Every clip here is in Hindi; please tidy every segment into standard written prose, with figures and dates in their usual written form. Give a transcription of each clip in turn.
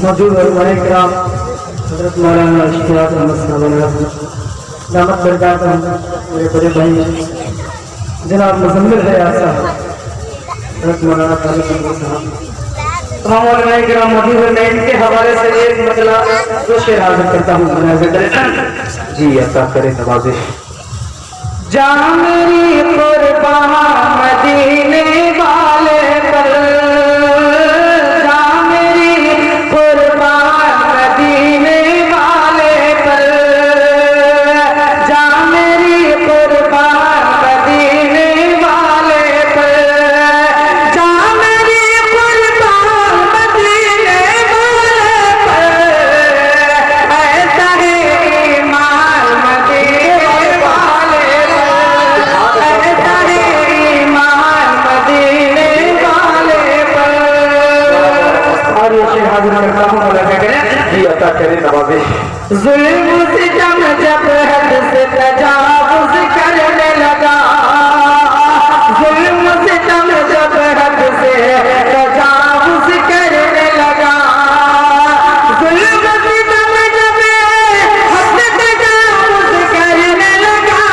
मौजूद उलमाए किराम हज़रत मौलाना इश्तियाक अहमद साहब दामत बरकातहू, मेरे बड़े भाई जनाब मुज़म्मिल है आसा हज़रत मौलाना तालिब अहमद साहब, तमाम उलमाए किराम मौजूद है। मैं इनके हवाले से एक मसला जो शेर हाजिर करता हूँ। जी अता करे नवाजिश। जहाँ मेरी कुर्बान मदीने वाले पर, जहाँ मेरी कुर्बान मदीने वाले पर, जहाँ मेरी कुर्बान मदीने वाले पर, जहाँ मेरी कुर्बान मदीने वाले पर, ऐसा है ईमान मदीने वाले पर, ऐसा है ईमान मदीने वाले पर। और ये शेर हाजिर करता हूँ, मौला क्या करें जी अता करें नवाजिश। जुल्म सितम जब हद से तजावुज करने लगा, जुल्म सितम जब हद से तजावुज करने लगा, जुल्म सितम जब हद से तजावुज करने लगा,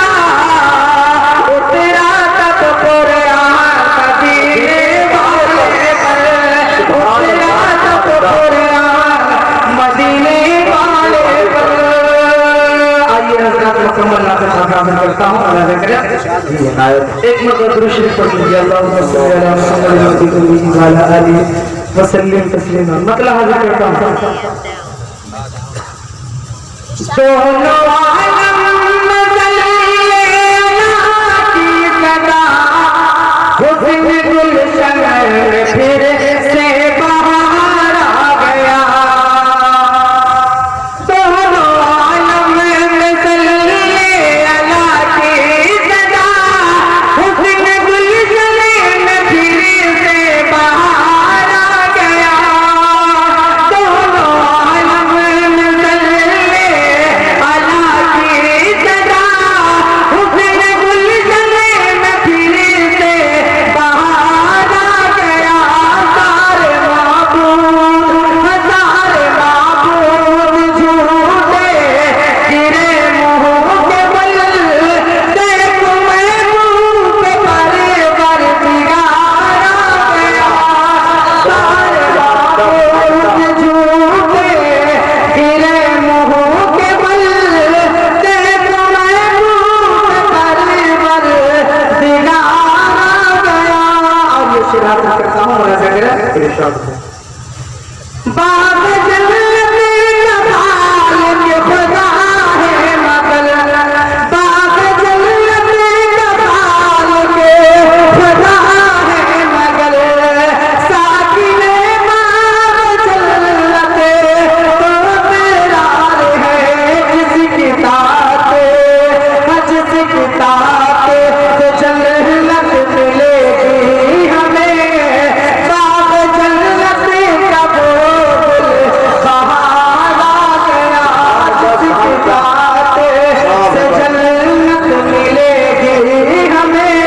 उतरा तब कुरान मदीने वाले पर, उतरा तब कुरान मदीने वाले पर। आइए हज़रात मुकम्मल नाज़िर हाज़िर करता हूँ, अल्लाह करे जी इनायत। एक मरतबा दुरूद शरीफ पढ़ लीजिए, अल्लाहुम्मा सल्ली अला मुहम्मद व अला आलिहि व सल्लिम तस्लीमा। मतलब हाजिर करता हूँ। दोनों आलम में जले अल्लाह की सदा, हुस्न गुलशन में फिर से बहार आ गया। दोनों आलम में जले अल्लाह की सदा, हुस्न गुलशन में फिर से बहार आ गया। दोनों आलम में जले अल्लाह की सदा, हुस्न गुलशन में फिर से बहार आ गया। सारे माबूद झूठे गिरे मुँह के बल, देख महबूब के पर दिगार आ गया। सारे माबूद झूठे गिरे मुँह के बल, देख महबूब के पर दिगार आ गया। और ये शेर हाजिर करता हूँ, मौला क्या करे इरशाद है। बाग जन्नत का मालिक खुदा है मगर, बाग जन्नत का मालिक खुदा है मगर, साकिने बाग जन्नत तो बेरार है जिसकी तात, जिसकी तात तो जन्नत मिलेगी हमें। बाग जन्नत का बोल बहार आ गया, जिसकी तात से जन्नत मिलेगी हमें।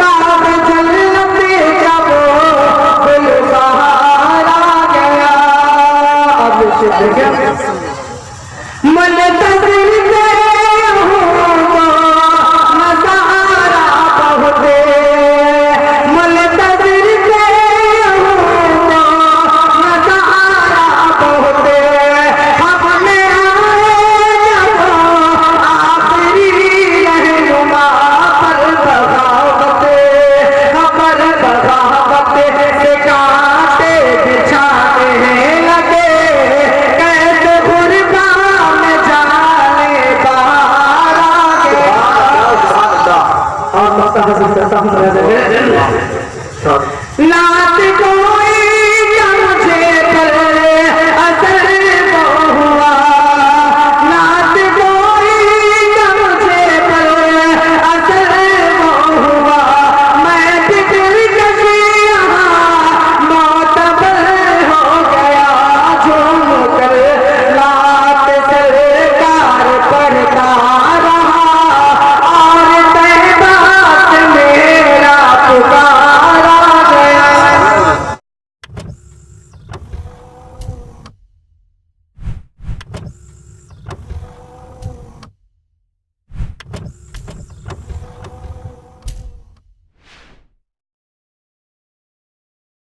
बाग जन्नत का बोल बहार आ गया। अब ये शेर देखें। मन तस्वीर